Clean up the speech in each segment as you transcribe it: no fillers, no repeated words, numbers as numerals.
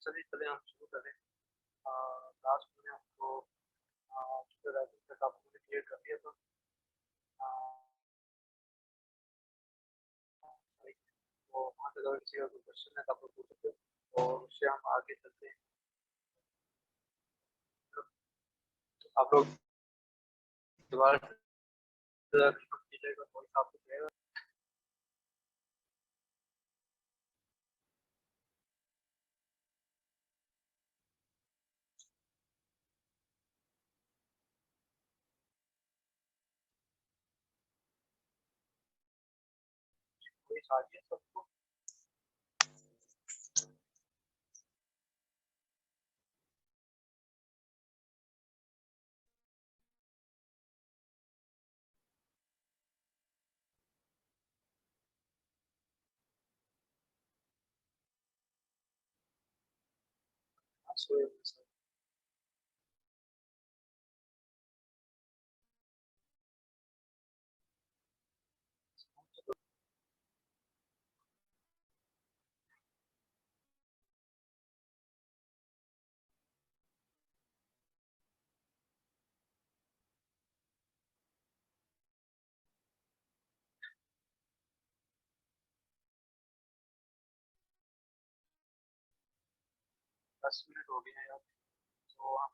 चलिए चले हम शुरू करें। लास्ट में आपको जो राइटिंग तक आपने क्लियर कर दिया था। तो वहाँ तक अगर किसी का कोई क्वेश्चन है तो आप लोग पूछ सकते हो और उससे हम आगे चलते हैं। आप लोग दोबारा कीजिएगा वॉइस आपको जाएगा। वॉइस आ गया सबको। सो दस मिनट हो गए हैं यार। तो हम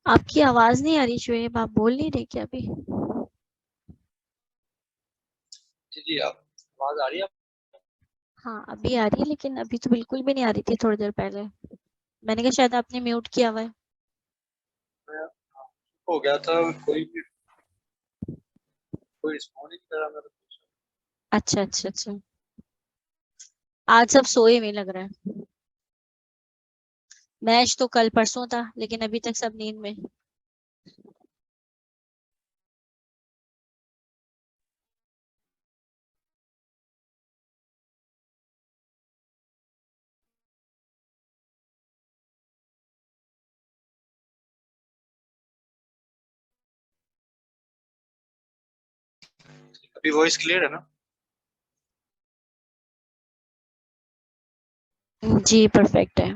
आपकी आवाज नहीं आ रही शुएब, आप बोल नहीं रहे क्या अभी? जी जी आप आवाज आ रही है। हाँ अभी आ रही है, लेकिन अभी तो बिल्कुल भी नहीं आ रही थी थोड़ी देर पहले। मैंने कहा शायद आपने म्यूट किया हुआ है। मैं हो गया था कोई रिस्पॉन्ड नहीं कर रहा मेरा। अच्छा अच्छा अच्छा, आज सब सोए हुए लग रहा है। मैच तो कल परसों था, लेकिन अभी तक सब नींद में। अभी वॉइस क्लियर है ना? जी परफेक्ट है।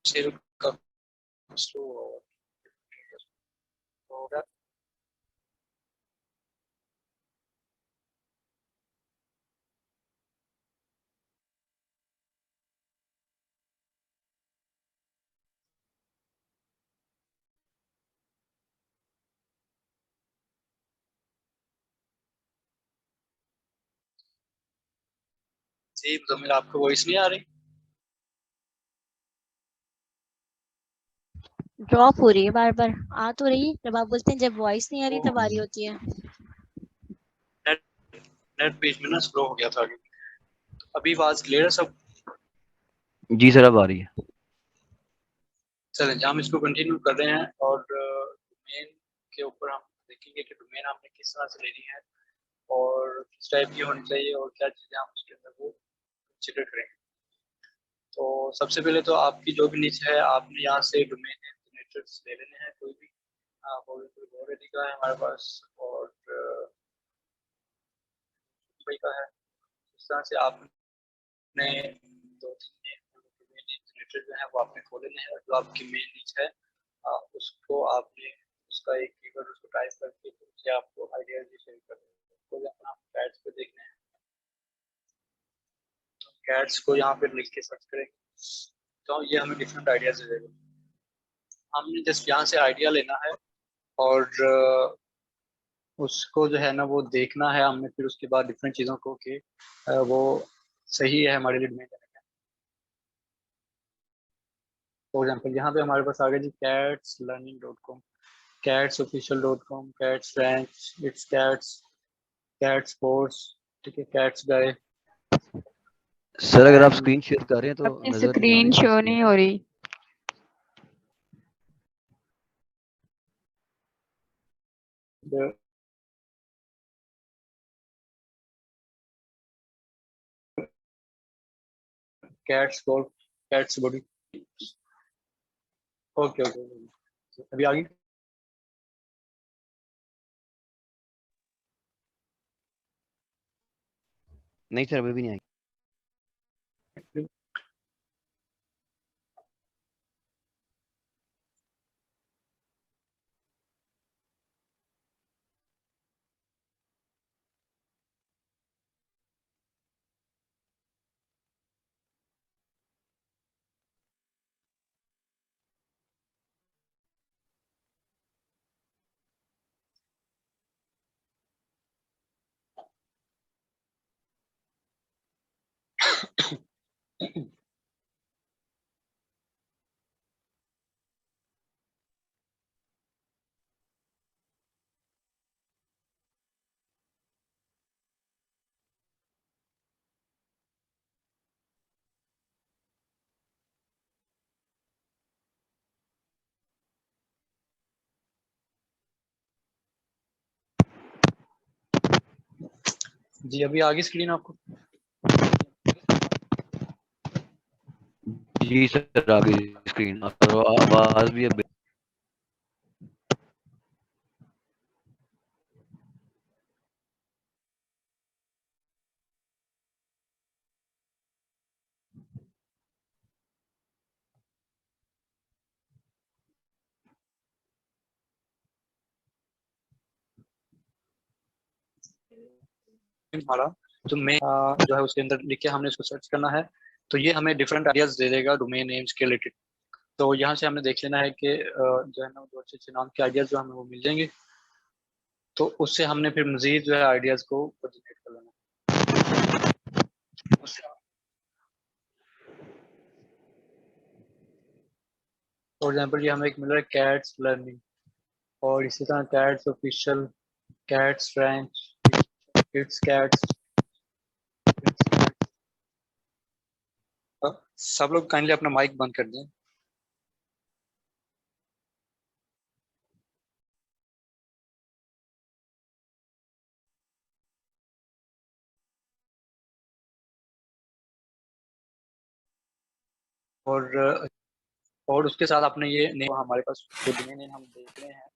शेर का स्लो होगा। जी तो मेरा आपको वॉइस नहीं आ रही? ड्रॉप हो रही है बार बार। आ तो रही है, जब आप बोलते हैं जब वॉइस नहीं आ रही वो तब आ रही होती है। नेट नेट बीच में ना स्लो हो गया था अभी। अभी आवाज क्लियर है सब? जी सर अब आ रही है। चलें हम इसको कंटिन्यू कर रहे हैं और डोमेन के ऊपर हम देखेंगे कि डोमेन हमने किस तरह से लेनी है और किस टाइप की होनी चाहिए और क्या चीज़ें हम उसके अंदर वो कंसिडर करेंगे। तो सबसे पहले तो आपकी जो भी नीच है आपने यहाँ से डोमेन जनरेटर्स ले लेने हैं कोई भी। कोई रेडी का है हमारे पास और कोई का है। इस तरह से आपने दो तीन डोमेन जनरेटर जो है वो आपने खोले हैं और जो आपकी मेन नीच है उसको आपने उसका एक कीवर्ड उसको टाइप करके उससे आपको आइडियाज भी शेयर कर दें। तो अपना कैट्स पे देखना है, कैट्स को यहाँ पे लिख के सर्च करेंगे तो ये हमें डिफरेंट आइडियाज दे देगा। हमने जस्ट यहाँ से आइडिया लेना है और उसको जो है ना वो देखना है हमने, फिर उसके बाद डिफरेंट चीज़ों को कि वो सही है हमारे लिए डोमेन। फॉर एग्जाम्पल यहाँ पे हमारे पास आ गया जी catslearning.com, catsofficial.com, cats ranch, it's cats, cat sports, ठीक है, cats guy सर अगर आप and स्क्रीन शेयर कर रहे हैं तो अपनी नजर नहीं आ स्क्रीन रही शो नहीं हो रही। the cats golf, cats body। Okay okay, अभी आगे नहीं सर अभी भी नहीं आई। जी, अभी आगे स्क्रीन आपको। जी सर आ गई स्क्रीन और आवाज भी अब हमारा तो मैं जो है उसके अंदर लिख के हमने इसको सर्च करना है, तो ये हमें डिफरेंट आइडियाज दे देगा डोमेन नेम्स के रिलेटेड। तो यहाँ से हमने देख लेना है कि जो है ना जो अच्छे अच्छे नाम के आइडियाज जो हमें वो मिल जाएंगे, तो उससे हमने फिर मजीद जो है आइडियाज को जनरेट कर लेना। फॉर एग्जाम्पल ये हमें एक मिल रहा है कैट्स लर्निंग, और इसी तरह cats official, cats ranch, kids cats. सब लोग काइंडली अपना माइक बंद कर दें। और उसके साथ अपने ये नेम हमारे पास जो डोमेन नेम हम देख रहे हैं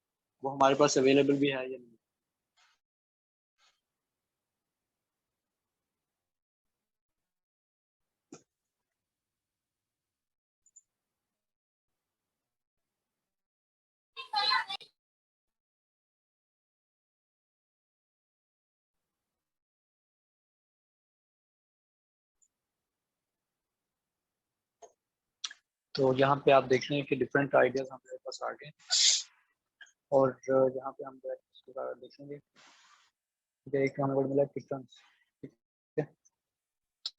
वो हमारे पास अवेलेबल भी है या नहीं। तो यहाँ पे आप देख रहे हैं कि डिफरेंट आइडियाज हमारे पास आ गए, और यहाँ पे हम इसके बारे में देखेंगे। ठीक है, एक हमें वर्ड मिला किचन, ठीक है,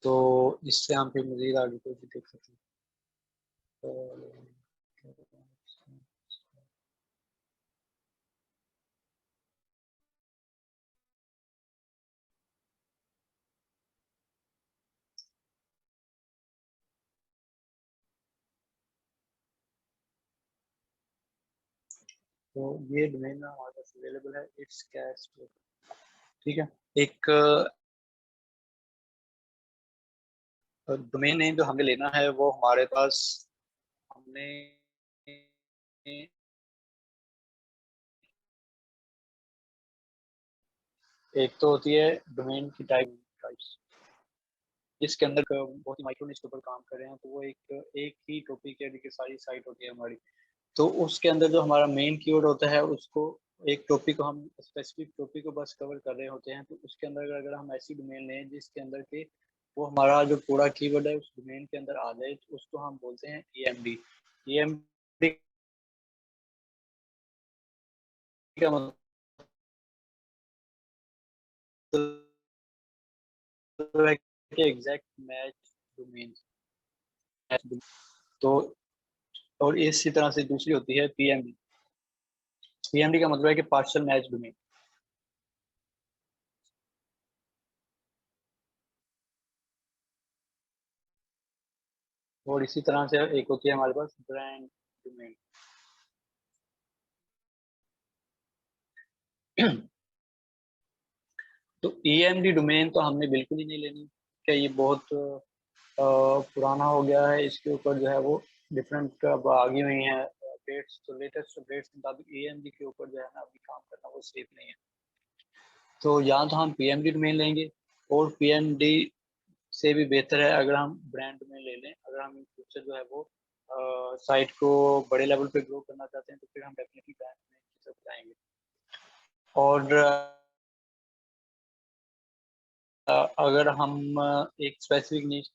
तो इससे हम फिर मजीद आगे को भी देख सकते हैं। तो ये डोमेन हमारे पास अवेलेबल है, इट्स कैश। ठीक है, एक डोमेन नेम जो हमें लेना है वो हमारे पास हमने एक तो होती है डोमेन की टाइप्स, जिसके अंदर बहुत ही माइक्रो निश के ऊपर काम कर रहे हैं, तो वो एक ही टॉपिक है की सारी साइट होती है हमारी। तो उसके अंदर जो हमारा मेन कीवर्ड होता है उसको, एक टॉपिक को हम स्पेसिफिक टॉपिक को बस कवर कर रहे होते हैं, तो उसके अंदर अगर हम ऐसी डोमेन लें जिसके अंदर के वो हमारा जो पूरा कीवर्ड है उस डोमेन के अंदर आ जाए, तो उसको हम बोलते हैं EMD। EMD का मतलब है कि एग्जैक्ट मैच डोमेन। तो और इसी तरह से दूसरी होती है पीएमडी। पीएमडी का मतलब है कि पार्शियल मैच डोमेन। और इसी तरह से एक होती है हमारे पास ब्रांड डोमेन। तो ईएमडी डोमेन तो हमने बिल्कुल ही नहीं लेनी, क्या ये बहुत पुराना हो गया है, इसके ऊपर जो है वो डिफरेंट अब आ गई हुई हैं अपडेट्स। तो लेटेस्ट अपडेट्स के मुताबिक ईएमडी के ऊपर जो है ना अभी काम करना वो सेफ नहीं है। तो या तो हम पीएमडी डोमेन लेंगे, और पीएमडी से भी बेहतर है अगर हम ब्रांड में ले लें। अगर हम इन फ्यूचर जो है वो साइट को बड़े लेवल पे ग्रो करना चाहते हैं तो फिर हम डेफिनेटली ब्रांड में जाएंगे। और अगर हम एक स्पेसिफिक नीश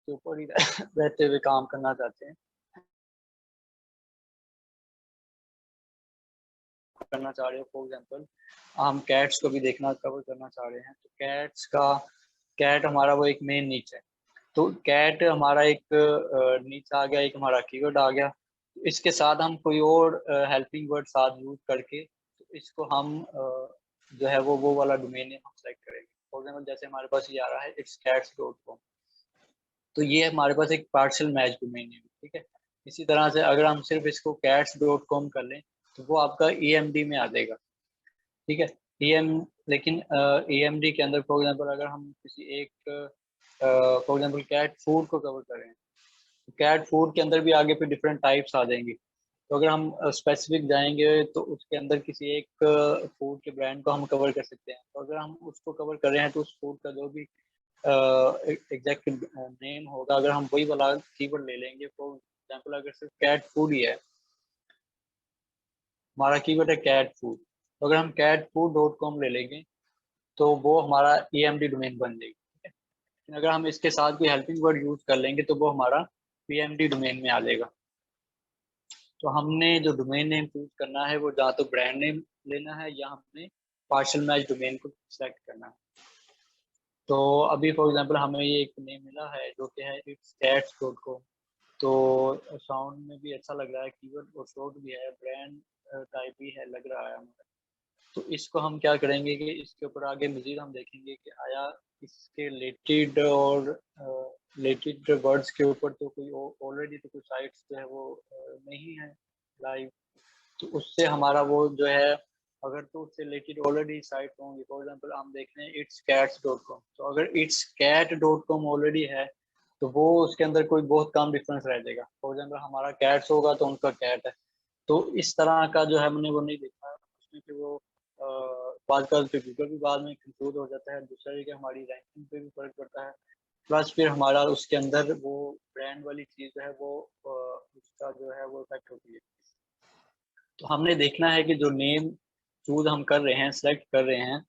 के ऊपर ही रहते हुए काम करना चाहते हैं, करना चाह रहे हो, फॉर एग्जांपल हम कैट्स को भी देखना कवर करना चाह रहे हैं, तो कैट हमारा वो एक मेन नीच है। तो कैट हमारा एक नीच आ गया, एक हमारा कीवर्ड आ गया। इसके साथ हम कोई और हेल्पिंग वर्ड साथ यूज करके तो इसको हम जो है वो वाला डोमेन नेम हम सेलेक्ट करेंगे। फॉर एग्जांपल जैसे हमारे पास ये आ रहा है itscats.com, तो ये हमारे पास एक पार्शियल मैच डोमेन नेम, ठीक है। इसी तरह से अगर हम सिर्फ इसको cats.com कर लें तो वो आपका EMD में आ जाएगा, ठीक है। EM लेकिन EMD के अंदर फॉर एग्जांपल अगर हम किसी एक फॉर एग्जांपल कैट फूड को कवर कर रहे हैं, तो कैट फूड के अंदर भी आगे पे डिफरेंट टाइप्स आ जाएंगे। तो अगर हम स्पेसिफिक जाएंगे तो उसके अंदर किसी एक फूड के ब्रांड को हम कवर कर सकते हैं। तो अगर हम उसको कवर कर रहे हैं तो उस फूड का जो भी एग्जैक्ट नेम होगा, अगर हम वही वाला कीवर्ड ले लेंगे, फॉर एग्जांपल अगर सिर्फ कैट फूड ही है, हमारा कीवर्ड है कैट फूड, तो अगर हम catfood.com ले लेंगे तो वो हमारा EMD डोमेन बन जाएगी, ठीक है। लेकिन अगर हम इसके साथ कोई हेल्पिंग वर्ड यूज कर लेंगे तो वो हमारा PMD डोमेन में आ जाएगा। तो हमने जो डोमेन नेम चूज करना है वो या तो ब्रांड नेम लेना है या हमने पार्शियल मैच डोमेन को सिलेक्ट करना है। तो अभी फॉर एग्जांपल हमें ये एक नेम मिला है जो कि है itscats.com। तो साउंड में भी अच्छा लग रहा है, कीवर्ड और शॉर्ट भी है, ब्रांड टाइप भी है, लग रहा है हमें। तो इसको हम क्या करेंगे कि इसके ऊपर आगे मजीद हम देखेंगे कि आया इसके रिलेटेड और रिलेटेड वर्ड्स के ऊपर तो कोई ऑलरेडी तो कोई साइट्स जो है वो नहीं है लाइव। तो उससे हमारा वो जो है, अगर तो उससे रिलेटेड ऑलरेडी साइट होंगी, फॉर एग्जांपल हम देख रहे हैं itscats.com, तो अगर itscat.com ऑलरेडी है तो वो उसके अंदर कोई बहुत कम डिफरेंस रह जाएगा। फॉर एग्जांपल हमारा कैट्स होगा तो उनका कैट है। तो इस तरह का जो है हमने वो नहीं देखा उसमें कि वो आजकल पे गूगल भी बाद में कंफ्यूज हो जाता है, दूसरा है कि हमारी रैंकिंग पे भी फर्क पड़ता है। प्लस फिर हमारा उसके अंदर वो ब्रांड वाली चीज़ है वो उसका जो है वो इफेक्ट होती है। तो हमने देखना है कि जो नेम चूज हम कर रहे हैं, सेलेक्ट कर रहे हैं,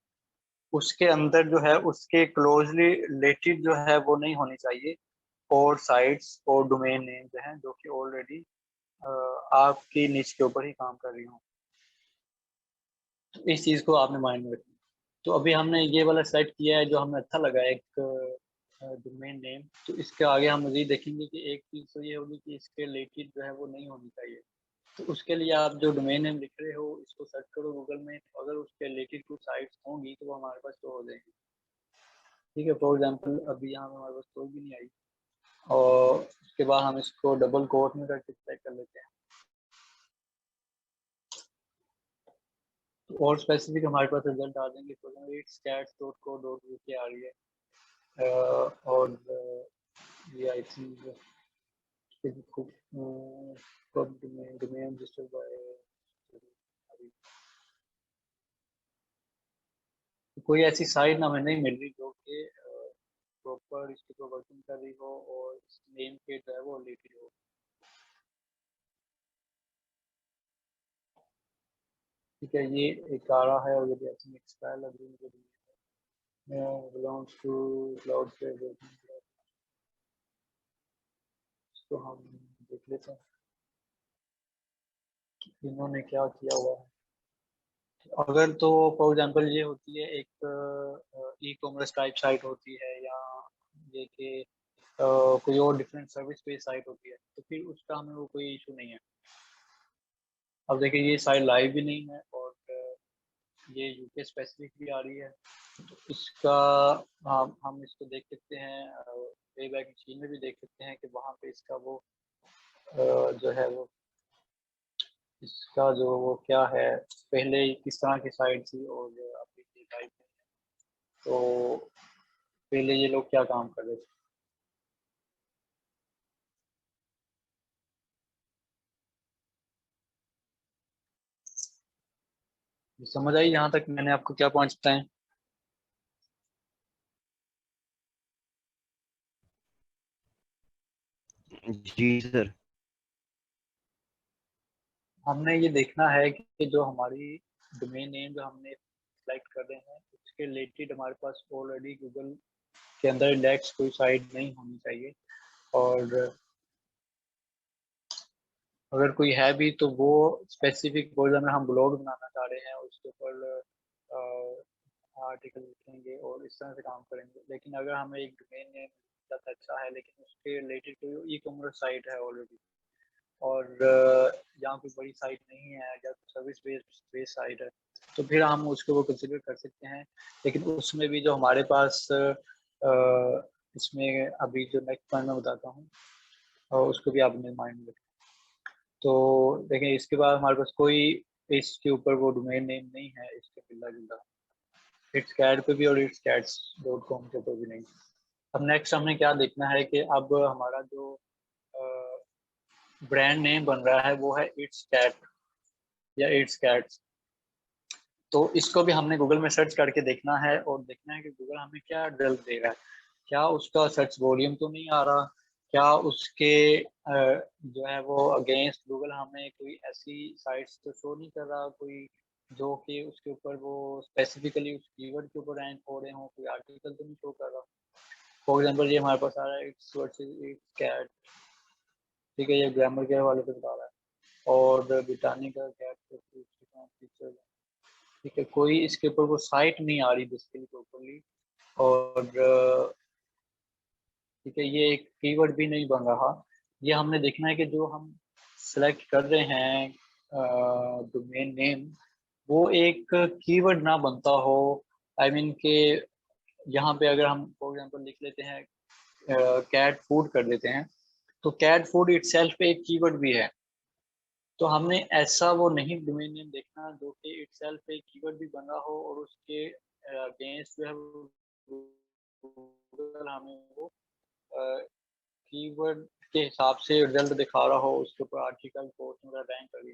उसके अंदर जो है उसके क्लोजली रिलेटेड जो है वो नहीं होनी चाहिए और साइट्स और डोमेन नेम जो हैं जो कि ऑलरेडी आपकी निच के ऊपर ही काम कर रही हूँ। तो इस चीज़ को आपने माइंड में रखना। तो अभी हमने ये वाला सेट किया है जो हमें अच्छा लगा, एक डोमेन नेम। तो इसके आगे हम मजीद देखेंगे कि एक चीज़ तो ये होगी कि इसके रिलेटेड जो है वो नहीं होनी चाहिए। तो उसके लिए आप जो डोमेन नेम लिख रहे हो इसको सर्च करो गूगल में, अगर उसके रिलेटेड कुछ साइट्स होंगी तो वो हमारे पास शो हो जाएंगी, ठीक है। फॉर एग्जांपल अभी यहाँ हमारे पास कोई भी नहीं आई, और उसके बाद हम इसको डबल कोट में करके चेक कर लेते हैं। तो और स्पेसिफिक हमारे पास रिजल्ट आ जाएंगे। तो itscats.co.uk आ रही है, और ये I think domain registered by कोई ऐसी साइट ना हमें नहीं मिल रही जो कि प्रॉपर इसके ऊपर वर्किंग कर रही हो और इस नेम के जो है वो रिलेटेड हो। ठीक है, ये एक आ रहा है और ये भी ऐसे एक्सपायर लग रही है मुझे, बिलोंग्स टू क्लाउड पे। इसको हम देख लेते हैं इन्होंने क्या किया हुआ है। अगर तो फॉर एग्जांपल ये होती है एक ई कॉमर्स टाइप साइट होती है, या ये कि कोई और डिफरेंट सर्विस बेस्ड साइट होती है, तो फिर उसका हमें वो कोई इशू नहीं है। अब देखिए ये साइट लाइव भी नहीं है, और ये यूके स्पेसिफिक भी आ रही है, तो इसका हम इसको देख सकते हैं, पे बैक मशीन में भी देख सकते हैं कि वहाँ पे इसका वो जो है वो इसका जो वो क्या है, पहले किस तरह की साइट थी और अभी ये टाइप है, तो पहले ये लोग क्या काम कर रहे थे। समझ आई यहाँ तक मैंने आपको क्या पॉइंट्स बताए। जी सर। हमने ये देखना है कि जो हमारी डोमेन नेम जो हमने सेलेक्ट कर रहे हैं उसके रिलेटेड हमारे पास ऑलरेडी गूगल के अंदर इंडेक्स कोई साइट नहीं होनी चाहिए, और अगर कोई है भी तो वो स्पेसिफिक वर्जन में हम ब्लॉग बनाना चाह रहे हैं, उसके ऊपर आर्टिकल लिखेंगे और इस तरह से काम करेंगे। लेकिन अगर हमें एक डोमेन नेम ज़्यादा अच्छा है लेकिन उसके रिलेटेड कोई ई कॉमर्स साइट है ऑलरेडी, और यहाँ कोई बड़ी साइट नहीं है या सर्विस बेस्ड साइट है, तो फिर हम उसको वो कंसिडर कर सकते हैं। लेकिन उसमें भी जो हमारे पास इसमें अभी जो नेक्स्ट पॉइंट मैं बताता हूँ, और उसको भी आपने माइंड में रखें। तो देखें इसके बाद हमारे पास कोई इसके ऊपर वो डोमेन नेम नहीं है इसके मिलता जुलता, इट्स कैट पे भी और इट्स कैट्स डॉट कॉम के ऊपर भी नहीं। अब नेक्स्ट हमें क्या देखना है कि अब हमारा जो ब्रांड नेम बन रहा है वो है इट्स कैट या इट्स कैट्स, तो इसको भी हमने गूगल में सर्च करके देखना है और देखना है कि गूगल हमें क्या रिजल्ट दे रहा है। क्या उसका सर्च वॉल्यूम तो नहीं आ रहा, क्या उसके जो है वो अगेंस्ट गूगल हमें कोई ऐसी साइट्स तो शो नहीं कर रहा कोई जो कि उसके ऊपर वो स्पेसिफिकली उस कीवर्ड के ऊपर रैंक हो रहे हो, कोई आर्टिकल तो नहीं शो कर रहा। फॉर एग्जांपल ये हमारे पास आ रहा है इट्स वर्सेस इट्स कैट, ठीक है, ये ग्रामर के हवाले से बता रहा है, और ब्रिटानिका कैट फीचर, ठीक है, कोई इसके ऊपर वो साइट नहीं आ रही बेसिकली प्रॉपरली, और ठीक है ये एक कीवर्ड भी नहीं बन रहा। ये हमने देखना है कि जो हम सेलेक्ट कर रहे हैं डोमेन नेम, वो एक कीवर्ड ना बनता हो। आई मीन के यहाँ पे अगर हम फॉर एग्जांपल लिख लेते हैं कैट फूड कर देते हैं, तो कैट फूड इटसेल्फ एक कीवर्ड भी है, तो हमने ऐसा वो नहीं डोमेन नेम देखना जो कि इटसेल्फ एक कीवर्ड भी बना हो और उसके अगेंस्ट जो है गूगल हमें वो कीवर्ड के हिसाब से रिजल्ट दिखा रहा हो, उसके ऊपर आर्टिकल पोस्ट वगैरह रैंक कर,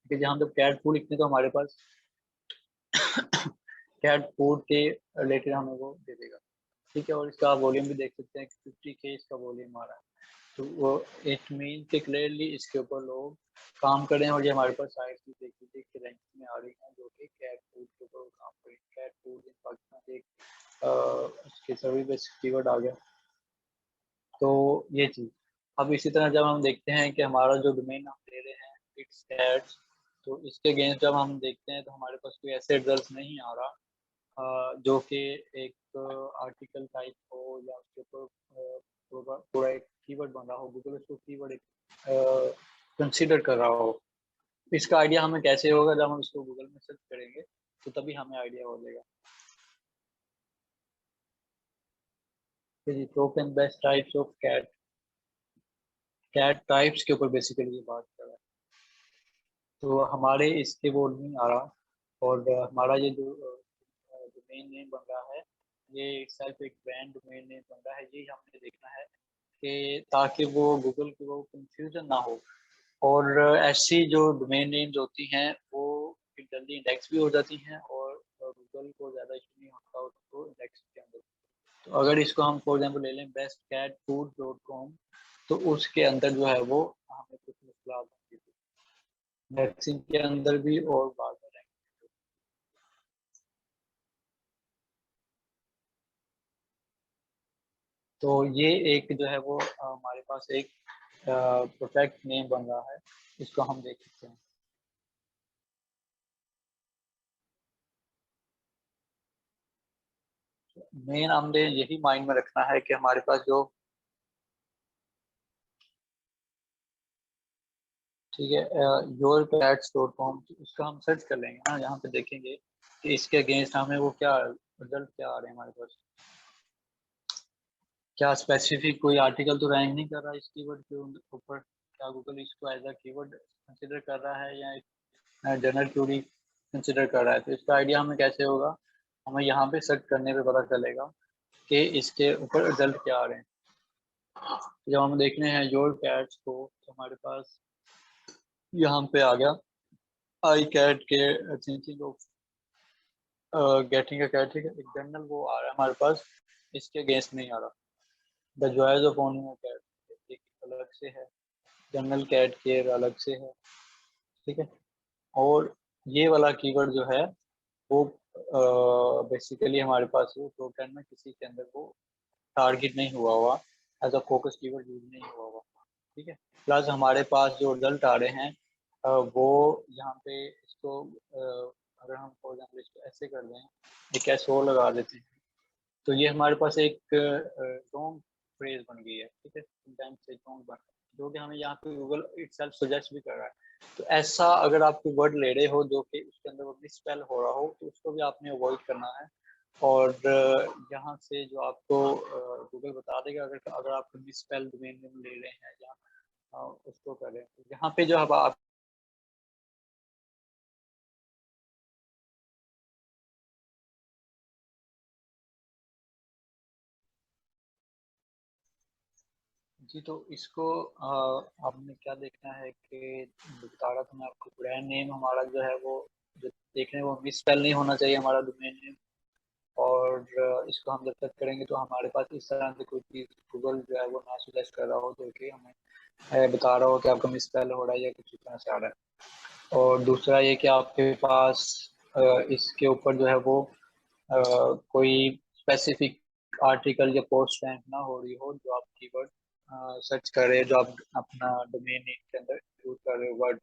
कि जहाँ जब कैट फूड लिखते हैं तो हमारे पास कैट फूड के रिलेटेड हमें वो दे देगा, ठीक है। और इसका वॉल्यूम भी देख सकते हैं कि 50K इसका वॉल्यूम आ रहा है, तो वो इट मीन कि क्लियरली इसके ऊपर लोग काम कर रहे हैं, और ये हमारे पास साइट भी देख लीजिए कि रैंक में आ रही है जो कि कैट फूड के ऊपर काम कर रही है। कैट फूड इन पाकिस्तान एक उसके सर्विस बेस्ड कीवर्ड आ गया, तो ये चीज़। अब इसी तरह जब हम देखते हैं कि हमारा जो डोमेन हम दे रहे हैं इट्स कैट्स, तो इसके अगेंस्ट जब हम देखते हैं तो हमारे पास कोई ऐसे रिजल्ट नहीं आ रहा जो कि एक आर्टिकल टाइप हो या उसके ऊपर पूरा एक कीवर्ड बन रहा हो, गूगल उसको कीवर्ड एक कंसीडर कर रहा हो। इसका आइडिया हमें कैसे होगा, जब हम इसको गूगल में सर्च करेंगे तो तभी हमें आइडिया हो जाएगा। Top and best types of cat, cat types के ऊपर बेसिकली ये बात कर रहा है, तो हमारे इसके वो नहीं आ रहा, और हमारा ये जो डोमेन नेम बन रहा है ये सेल्फ एक ब्रांड डोमेन नेम बन रहा है, यही हमने देखना है कि ताकि वो गूगल की वो कंफ्यूजन ना हो। और ऐसी जो डोमेन नेम्स होती हैं वो जल्दी इंडेक्स भी हो जाती हैं, और गूगल को ज़्यादा इशू नहीं होता उसको इंडेक्स के अंदर। तो अगर इसको हम फॉर एग्जांपल ले लें bestcatfood.com, तो उसके अंदर जो है वो हमें कुछ मसला होंगे मैक्सिम के अंदर भी और बाद में रैंक। तो ये एक जो है वो हमारे पास एक परफेक्ट नेम बन रहा है, इसको हम देख सकते हैं। मेन हमने यही माइंड में रखना है कि हमारे पास जो, ठीक है, yourcats.com, उसका हम सर्च कर लेंगे ना, यहाँ पे देखेंगे कि इसके अगेंस्ट हमें वो क्या रिजल्ट क्या आ रहे हैं हमारे पास। क्या स्पेसिफिक कोई आर्टिकल तो रैंक नहीं कर रहा इस कीवर्ड के ऊपर, क्या गूगल इसको एज अ कीवर्ड कंसिडर कर रहा है या एक जनरल क्यूरी कंसिडर कर रहा है। तो इसका आइडिया हमें कैसे होगा, हमें यहाँ पे सर्च करने पे पता चलेगा कि इसके ऊपर रिजल्ट क्या आ रहे हैं। जब हम देखने हैं योर कैट्स को, तो हमारे पास यहाँ पे आ गया आई कैट के thinking of getting a cat, ठीक है, एक जनरल वो आ रहा है हमारे पास, इसके अगेंस्ट नहीं आ रहा। The joys of owning a cat एक अलग से है, जनरल कैट केयर अलग से है, ठीक है। और ये वाला कीवर्ड जो है वो बेसिकली हमारे पास वो टॉप 10 में किसी के अंदर वो टारगेट नहीं हुआ हुआ, as a focus keyword use नहीं हुआ हुआ, ठीक है। प्लस हमारे पास जो रिजल्ट आ रहे हैं वो यहाँ पे इसको अगर हम फॉर एग्जाम्पल इसको ऐसे कर दें, एक ऐसे और लगा देते हैं, तो ये हमारे पास एक रॉन्ग फ्रेज बन गई है, ठीक है, समटाइम्स से रॉन्ग बन, जो कि हमें यहाँ पे गूगल इटसेल्फ सजेस्ट भी कर रहा है। तो ऐसा अगर आप कोई वर्ड ले रहे हो जो कि उसके अंदर वो मिसस्पेल हो रहा हो, तो उसको भी आपने अवॉइड करना है। और यहाँ से जो आपको गूगल बता देगा अगर अगर आप मिसस्पेल डोमेन नेम ले रहे हैं या उसको करें, तो यहाँ पे जो अब आप जी, तो इसको आपने क्या देखना है कि बता रहा था मैं आपको, ब्रांड नेम हमारा जो है वो जो देखने वो मिसस्पेल नहीं होना चाहिए हमारा डोमेन नेम। और इसको हम जब तक करेंगे तो हमारे पास इस तरह से कोई चीज़ गूगल जो है वो ना सजेस्ट कर रहा हो जो कि हमें बता रहा हो कि आपका मिसस्पेल हो रहा है या कुछ इस तरह से आ रहा है। और दूसरा ये कि आपके पास इसके ऊपर जो है वो कोई स्पेसिफिक आर्टिकल या पोस्ट रैंक ना हो रही हो, जो आप कीवर्ड सर्च कर रहे हैं, जो आप अपना डोमेन नेम के अंदर यूज कर रहे हो वर्ड,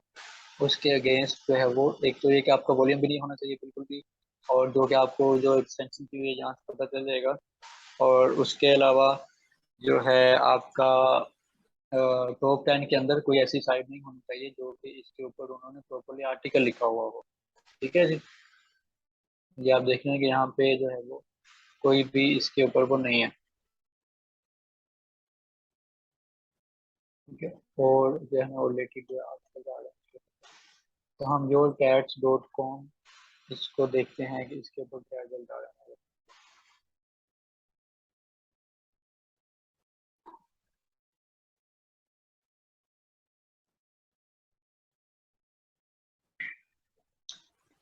उसके अगेंस्ट जो है वो, एक तो ये कि आपका वॉल्यूम भी नहीं होना चाहिए बिल्कुल भी, और जो कि आपको जो एक्सटेंशन की हुई है यहाँ से पता चल जाएगा। और उसके अलावा जो है आपका टॉप 10 के अंदर कोई ऐसी साइट नहीं होनी चाहिए जो कि इसके ऊपर उन्होंने प्रॉपरली आर्टिकल लिखा हुआ हो, ठीक है जी। ये आप देखेंगे कि यहाँ पे जो है वो कोई भी इसके ऊपर वो नहीं है, ठीक है। और जो है रिलेटेड जो आजकल जा रहा है, तो हम yourcats.com इसको देखते हैं कि इसके ऊपर क्या रिजल्ट आ रहा है।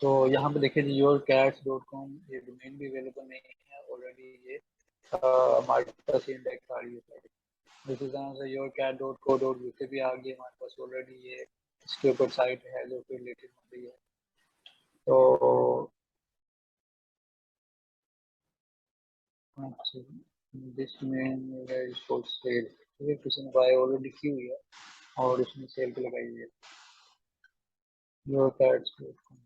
तो यहाँ पे देखिए yourcats.com ये डोमेन भी अवेलेबल नहीं है ऑलरेडी, ये हमारे पास इंडेक्स आ रही है। दिस इज आंसर yourcat.co.uk भी आ गई हमारे पास ऑलरेडी, ये इसके ऊपर साइट है जो कि रिलेटेड हो रही है। तो दिस में फॉर सेल, ठीक है, किसी ने बाय ऑलरेडी की हुई है और इसमें सेल पे लगाई हुई है yourcats.com,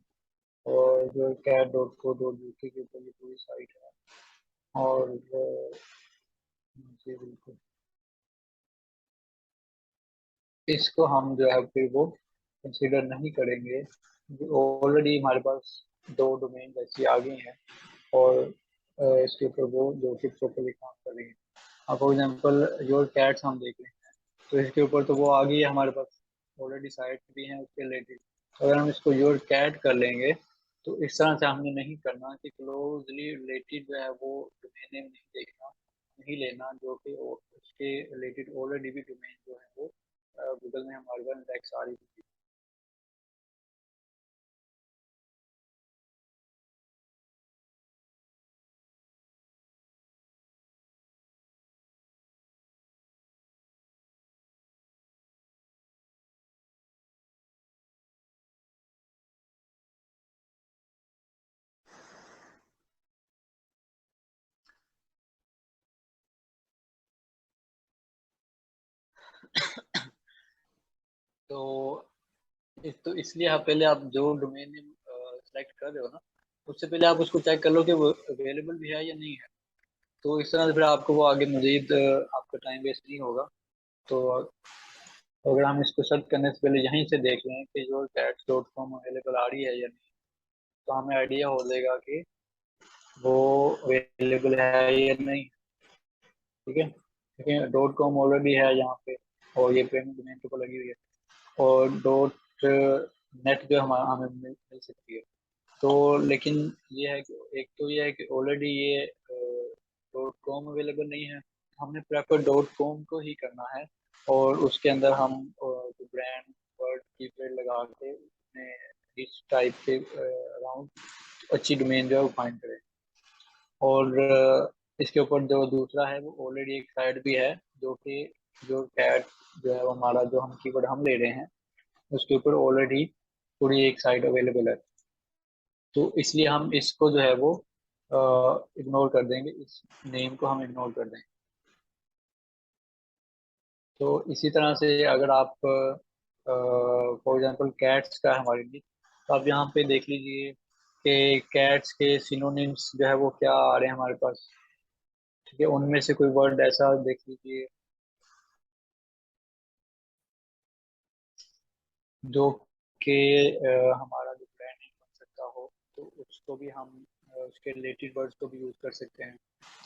और yourcat.co.uk के ऊपर ये पूरी साइट है। और जी बिल्कुल, इसको हम जो है फिर वो कंसिडर नहीं करेंगे, ऑलरेडी हमारे पास दो डोमेन ऐसी आ गई हैं और इसके ऊपर वो जो कि प्रॉपरली काम कर रही है। अब फॉर एग्जांपल योर कैट्स हम देख लें, तो इसके ऊपर तो वो आ गई है हमारे पास, ऑलरेडी साइट भी है उसके रिलेटेड। अगर हम इसको योर कैट कर लेंगे, तो इस तरह से हमें नहीं करना कि क्लोजली रिलेटेड जो है वो डोमेन नेम नहीं देखना, नहीं लेना जो कि उसके रिलेटेड ऑलरेडी भी डोमेन जो है वो गूगल में हमारे पास इंडेक्स आ रही थी। तो तो इसलिए आप पहले आप जो डोमेन नेम सेलेक्ट कर रहे हो ना, उससे पहले आप उसको चेक कर लो कि वो अवेलेबल भी है या नहीं है। तो इस तरह से फिर आपको वो आगे मजीद आपका टाइम वेस्ट नहीं होगा। तो अगर हम इसको सर्च करने से पहले यहीं से देख लें कि जो cats.com अवेलेबल आ रही है या नहीं, तो हमें आइडिया हो जाएगा कि वो अवेलेबल है या नहीं। ठीक है, क्योंकि .com ऑलरेडी है यहाँ पे और ये पेमेंट डोमेन के ऊपर लगी हुई है, और .net जो हमारा हमें मिल सकती है। तो लेकिन ये है कि एक तो ये है कि ऑलरेडी ये .com अवेलेबल नहीं है। हमने प्रेफर .com को ही करना है, और उसके अंदर हम जो ब्रांड वर्ड कीवर्ड लगा के अपने इस टाइप के अराउंड अच्छी डोमेन जो है वो फाइंड करें। और इसके ऊपर जो दूसरा है वो ऑलरेडी एक साइट भी है, जो कि जो कैट जो है वो हमारा जो हम कीवर्ड हम ले रहे हैं उसके ऊपर ऑलरेडी पूरी एक साइट अवेलेबल है। तो इसलिए हम इसको जो है वो इग्नोर कर देंगे, इस नेम को हम इग्नोर कर देंगे। तो इसी तरह से अगर आप फॉर एग्जांपल कैट्स का है हमारे लिए, तो आप यहाँ पे देख लीजिए कि कैट्स के सिनोनिम्स जो है वो क्या आ रहे हैं हमारे पास। ठीक है, उनमें से कोई वर्ड ऐसा देख लीजिए जो कि हमारा जो ब्रांड नेम बन सकता हो, तो उसको भी हम उसके रिलेटेड वर्ड्स को भी यूज़ कर सकते हैं।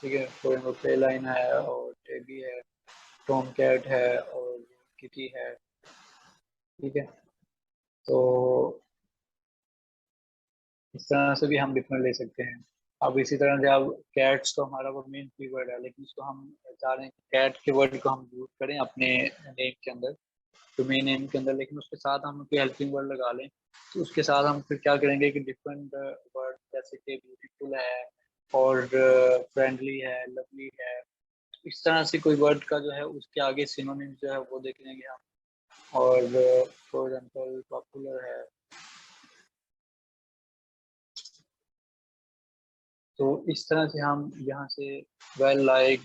ठीक है, फॉर एग्जाम्पल फेलाइन है और टेबी है, टॉम कैट है और किटी है। ठीक है, तो इस तरह से भी हम डिफरेंट ले सकते हैं। अब इसी तरह से अब कैट्स तो हमारा वो मेन कीवर्ड है, लेकिन इसको हम चाह रहे हैं कि कैट के वर्ड को हम यूज़ करें अपने नेम के अंदर, डोमेन नेम के अंदर, लेकिन उसके साथ हम कोई हेल्पिंग वर्ड लगा लें। तो उसके साथ हम फिर क्या करेंगे कि डिफरेंट वर्ड जैसे कि ब्यूटीफुल है और फ्रेंडली है, लवली है, इस तरह से कोई वर्ड का जो है उसके आगे सिनोनिम जो है वो देख लेंगे हम। और फॉर एग्जाम्पल पॉपुलर है, तो इस तरह से हम यहाँ से वेल लाइक,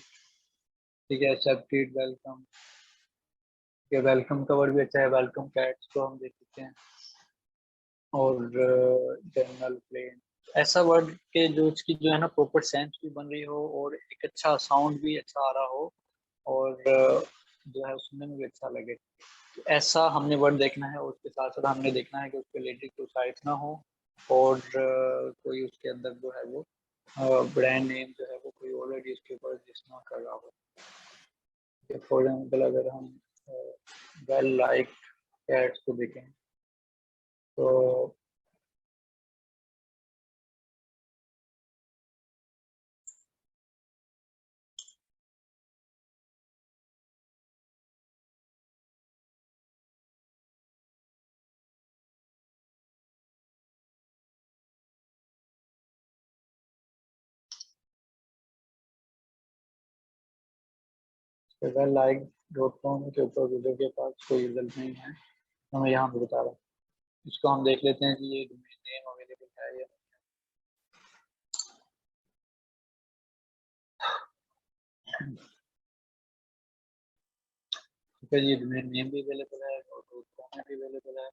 ठीक है, एक्सेप्टेड, वेलकम, ये वेलकम का वर्ड भी अच्छा है, वेलकम कैट्स को हम देख सकते हैं। और जनरल प्लेन, ऐसा वर्ड के जो इसकी जो है ना प्रॉपर सेंस भी बन रही हो और एक अच्छा साउंड भी अच्छा आ रहा हो, और जो है सुनने में भी अच्छा लगे, तो ऐसा हमने वर्ड देखना है। उसके साथ साथ हमने देखना है कि उसके रिलेटेड कोई साइट ना हो, और कोई उसके अंदर जो है वो ब्रांड नेम जो है वो कोई ऑलरेडी उसके ऊपर रजिस्टर ना कर रहा हो। फॉर एग्जाम्पल अगर हम वेल लाइक कैट्स को देखें, तो वेल लाइक .com के ऊपर यूजर के पास कोई रिजल्ट नहीं है, हमें यहाँ पे बता रहा है। इसको हम देख लेते हैं कि ये डोमेन नेम अवेलेबल है या नहीं। ठीक है, ये डोमेन नेम भी अवेलेबल है और .com में भी अवेलेबल है,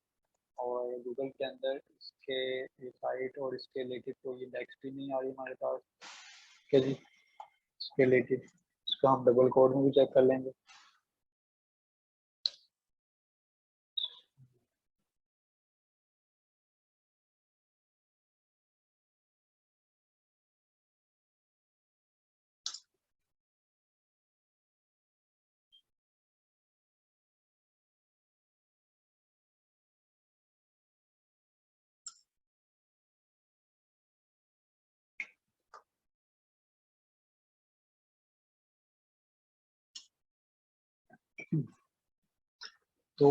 और गूगल के अंदर इसके ये साइट और इसके रिलेटेड कोई इंडेक्स भी नहीं आ रही हमारे पास। ठीक है जी, इसके रिलेटेड इसको हम डबल कोड में भी चेक कर लेंगे। तो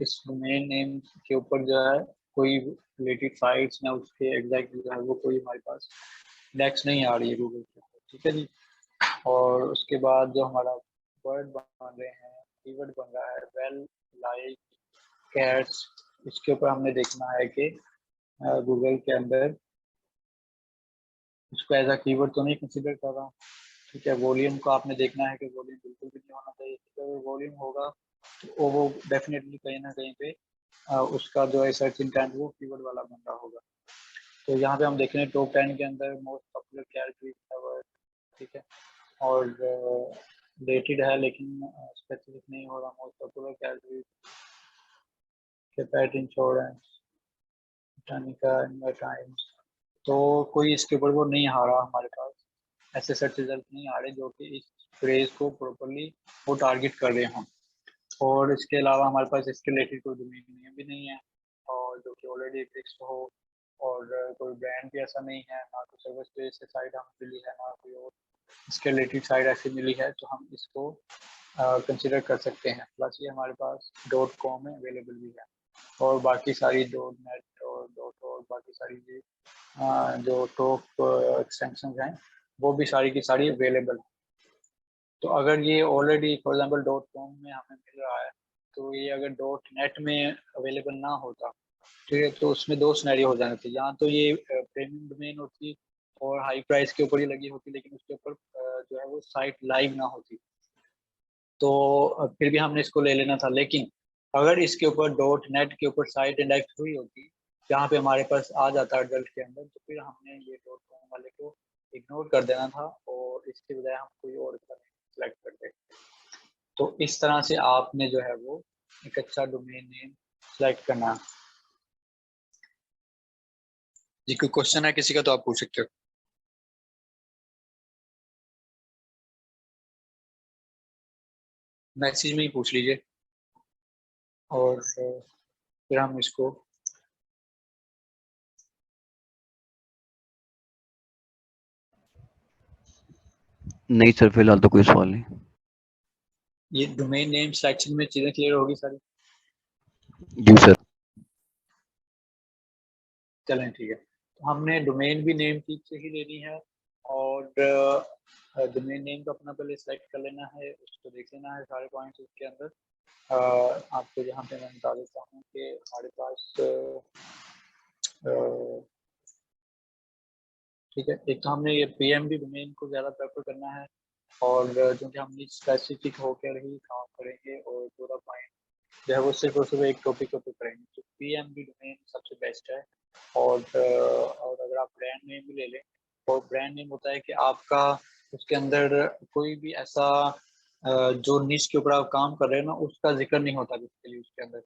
इस डोमेन नेम के ऊपर जो है कोई रिलेटेड साइट्स या उसके एग्जैक्ट जो है वो कोई हमारे पास इंडेक्स नहीं आ रही है गूगल के ऊपर। ठीक है जी, और उसके बाद जो हमारा वर्ड बन रहे हैं, कीवर्ड बन रहा है वेल लाइक कैट्स, इसके ऊपर हमने देखना है कि गूगल के अंदर उसको एज अ कीवर्ड तो नहीं कंसिडर कर रहा। ठीक है, वॉल्यूम को आपने देखना है कि वॉल्यूम बिल्कुल भी नहीं होना चाहिए, अगर वॉल्यूम होगा तो वो डेफिनेटली कहीं ना कहीं पे उसका जो है सर्च इंटेंट वो कीवर्ड वाला बन रहा होगा। तो यहाँ पे हम देख रहे हैं टॉप 10 के अंदर मोस्ट पॉपुलर कैटेगरी ठीक है, और रिलेटेड है लेकिन स्पेसिफिक नहीं हो रहा। Most popular category pet insurance, टाइमिका, टाइम्स, तो कोई इसके ऊपर वो नहीं आ रहा हमारे पास, ऐसे सर्च रिजल्ट नहीं आ रहे जो कि इस फ्रेज को प्रॉपरली वो टारगेट कर रहे हों। और इसके अलावा हमारे पास इसके रिलेटेड कोई डोमेन नेम भी नहीं है और जो कि ऑलरेडी फिक्स्ड हो, और कोई ब्रांड भी ऐसा नहीं है, ना कोई सर्विस पेज से साइट हमें मिली है, ना कोई और इसके रिलेटेड साइट ऐसी मिली है, तो हम इसको कंसिडर कर सकते हैं। प्लस ये हमारे पास .com में अवेलेबल भी है, और बाकी सारी .net और .org बाकी सारी जो टॉप एक्सटेंशन हैं वो भी सारी की सारी अवेलेबल है। तो अगर ये ऑलरेडी फॉर एग्जांपल .com में हमें मिल रहा है, तो ये अगर .net में अवेलेबल ना होता, ठीक है, तो उसमें दो सिनेरियो हो जाने थे। यहाँ तो ये प्रीमियम डोमेन होती और हाई प्राइस के ऊपर ही लगी होती, लेकिन उसके ऊपर जो है वो साइट लाइव ना होती, तो फिर भी हमने इसको ले लेना था। लेकिन अगर इसके ऊपर .net के ऊपर साइट इंडेक्स हुई होती जहाँ पे हमारे पास आ जाता रिजल्ट के अंदर, तो फिर हमने ये .com वाले को इग्नोर कर देना था और इसके बजाय हम कोई और सेलेक्ट करते। तो इस तरह से आपने जो है वो एक अच्छा डोमेन नेम सेलेक्ट करना है। जी कोई क्वेश्चन है किसी का तो आप पूछ सकते हो। मैसेज में ही पूछ लीजिए और फिर हम इसको नहीं सर, फिलहाल तो कोई सवाल नहीं। ये डोमेन नेम सिलेक्शन में चीजें क्लियर होगी सारी। जी सर। चलें ठीक है, तो हमने डोमेन भी नेम ठीक से ही लेनी है, और डोमेन नेम को अपना पहले सिलेक्ट कर लेना है, उसको देख लेना है सारे पॉइंट्स उसके अंदर। आपको यहाँ पे मैं बता देता हूँ कि हमारे पास ठीक है, एक तो हमने ये PMD डोमेन को ज़्यादा प्रेफर करना है, और क्योंकि हम नीच स्पेसिफिक होकर ही काम करेंगे और पूरा पॉइंट जो है वो सिर्फ और सिर्फ एक टॉपिक के ऊपर करेंगे, तो PMD डोमेन सबसे बेस्ट है। और अगर आप ब्रांड नेम भी ले लें, और ब्रांड नेम होता है कि आपका उसके अंदर कोई भी ऐसा जो नीच के ऊपर आप काम कर रहे हैं ना उसका जिक्र नहीं होता बेसिकली उसके अंदर।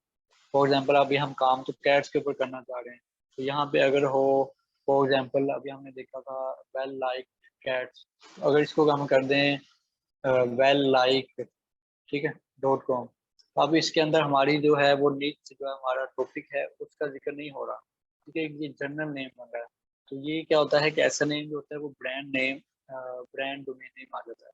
फॉर एग्जांपल अभी हम काम तो कैट्स के ऊपर करना चाह रहे हैं, तो यहाँ पे अगर हो फॉर एग्जांपल अभी हमने देखा था वेल लाइक कैट्स, अगर इसको हम कर दें वेल लाइक, ठीक है .com, तो अब इसके अंदर हमारी जो है वो नीच जो हमारा टॉपिक है उसका जिक्र नहीं हो रहा, ठीक है, ये जनरल नेम बन रहा है। तो ये क्या होता है कि ऐसा नेम जो होता है वो brand name, brand domain name आ जाता है।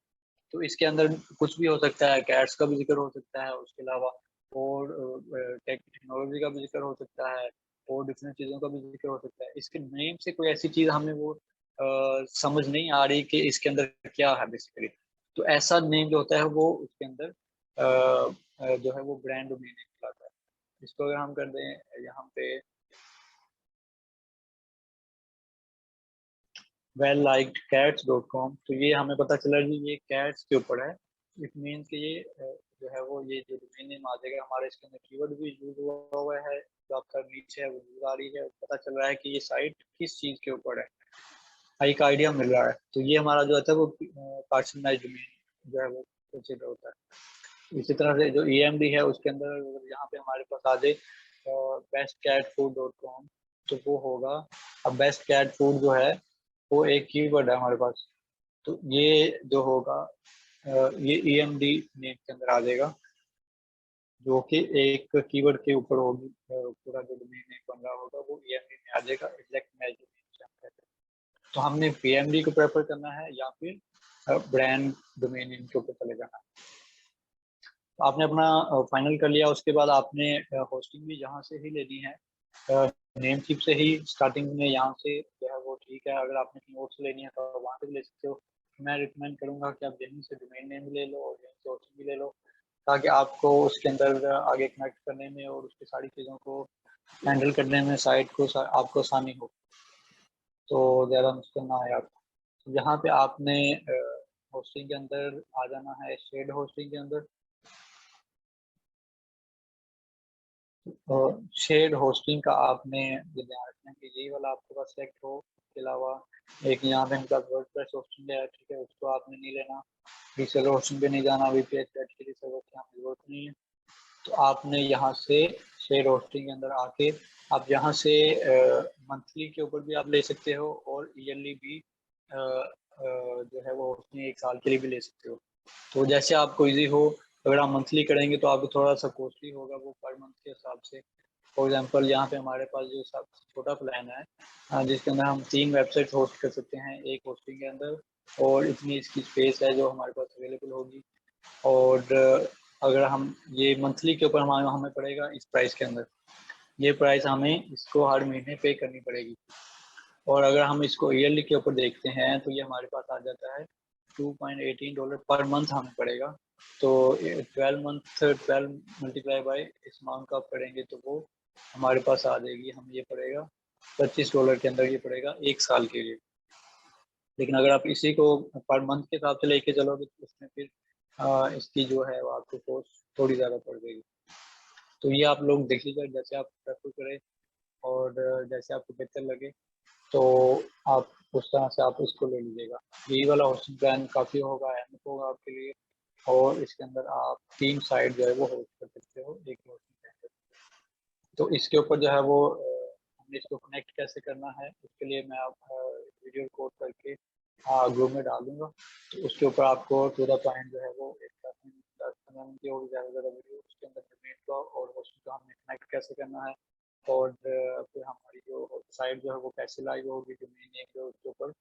तो इसके अंदर कुछ भी हो सकता है, कैट्स का भी जिक्र हो सकता है, उसके अलावा और टेक्नोलॉजी का भी जिक्र हो सकता है, और डिफरेंट चीज़ों का भी जिक्र हो सकता है। इसके नेम से कोई ऐसी चीज़ हमें वो समझ नहीं आ रही कि इसके अंदर क्या है बेसिकली। तो ऐसा नेम जो होता है वो उसके अंदर जो है वो ब्रांड डोमेन नेम कहलाता है। इसको अगर हम कर दें यहाँ पे well-liked-cats.com, तो ये हमें पता चला कि ये कैट्स के ऊपर है। इट मीन्स कि ये जो है वो ये जो डोमेन नेम आ जाएगा हमारे इसके अंदर कीवर्ड भी यूज हुआ है, जो आपका नीच है वो यूज आ रही है, पता चल रहा है कि ये साइट किस चीज़ के ऊपर है, एक आइडिया मिल रहा है। तो ये हमारा जो है वो पर्सनलाइज्ड डोमेन जो है वो कंसिडर होता है। इसी तरह से जो EMD है उसके अंदर यहाँ पे हमारे पास आ जाए bestcatfood.com, तो वो होगा। अब बेस्ट कैट फूड जो है वो एक कीवर्ड है हमारे पास, तो ये जो होगा ये EMD नेम के अंदर आ जाएगा, जो कि एक कीवर्ड के ऊपर होगी। पूरा जो डोमेन नेम बन रहा होगा वो EMD में आ जाएगा, एग्जैक्ट मैच डोमेन से हम कहते हैं। तो हमने PMD को प्रेफर करना है या फिर ब्रांड डोमेन नेम के ऊपर चले जाना है। तो आपने अपना फाइनल कर लिया, उसके बाद आपने होस्टिंग भी यहाँ से ही लेनी है, नेम चिप से ही स्टार्टिंग में यहाँ से जो है वो ठीक है। अगर आपने कहीं और से लेनी है तो वहाँ से भी ले सकते हो। मैं रिकमेंड करूँगा कि आप यहीं से डोमेन नेम भी ले लो और यहीं से होस्टिंग भी ले लो, ताकि आपको उसके अंदर आगे कनेक्ट करने में और उसकी सारी चीज़ों को हैंडल करने में साइट को आपको आसानी हो, तो ज़्यादा मुश्किल ना आए आपको। तो यहाँ पे आपने होस्टिंग के अंदर आ जाना है, शेयर्ड होस्टिंग के अंदर। शेयर्ड होस्टिंग का आपने ये ध्यान रखना है कि यही वाला आपके पास सेलेक्ट हो। इसके अलावा एक यहाँ पे इनका वर्डप्रेस होस्टिंग है, ठीक है, उसको आपने नहीं लेना। रीसेलर होस्टिंग पे नहीं जाना, वीपीएच के लिए सर्वर की यहाँ पे जरूरत नहीं है। तो आपने यहाँ से शेयर होस्टिंग के अंदर आके आप यहाँ से मंथली के ऊपर भी आप ले सकते हो और ईयरली भी जो है वो होस्टिंग 1 साल के लिए भी ले सकते हो। तो जैसे आपको इजी हो, अगर आप मंथली करेंगे तो आपको थोड़ा सा कॉस्टली होगा वो पर मंथ के हिसाब से। फॉर एग्जांपल यहाँ पे हमारे पास जो सबसे छोटा प्लान है जिसके अंदर हम 3 वेबसाइट होस्ट कर सकते हैं एक होस्टिंग के अंदर, और इतनी इसकी स्पेस है जो हमारे पास अवेलेबल होगी। और अगर हम ये मंथली के ऊपर हमें पड़ेगा इस प्राइस के अंदर, ये प्राइस हमें इसको हर महीने पे करनी पड़ेगी। और अगर हम इसको ईयरली के ऊपर देखते हैं तो ये हमारे पास आ जाता है $2.18 पर मंथ हमें पड़ेगा। तो 12 मल्टीप्लाई बाय इस अमाउंट का करेंगे तो वो हमारे पास आ जाएगी, हमें ये पड़ेगा $25 के अंदर, ये पड़ेगा 1 साल के लिए। लेकिन अगर आप इसी को पर मंथ के हिसाब से लेके चलोगे तो उसमें फिर इसकी जो है वो आपको कॉस्ट थोड़ी ज़्यादा पड़ जाएगी। तो ये आप लोग देख लीजिए जैसे आप प्रेफर करें और जैसे आपको बेहतर लगे तो आप उस तरह से आप उसको ले लीजिएगा। यही वाला होस्टिंग प्लान काफ़ी होगा, अहम होगा आपके लिए। और इसके अंदर आप 3 साइट जो है वो होस्ट कर सकते हो एक होस्टिंग के अंदर। तो इसके ऊपर जो है वो हमने इसको कनेक्ट कैसे करना है उसके लिए मैं आप वीडियो रिकॉर्ड करके ग्रुप में डाल दूंगा। तो उसके ऊपर आपको टू द पॉइंट जो है वो 10-15 मिनट की होगी ज़्यादा ज़्यादा वीडियो, उसके अंदर डोमेन का और होस्टिंग का हमने कनेक्ट कैसे करना है और फिर हमारी जो साइट जो है वो कैसे लाइव होगी, डोमेन नेम जो उसके ऊपर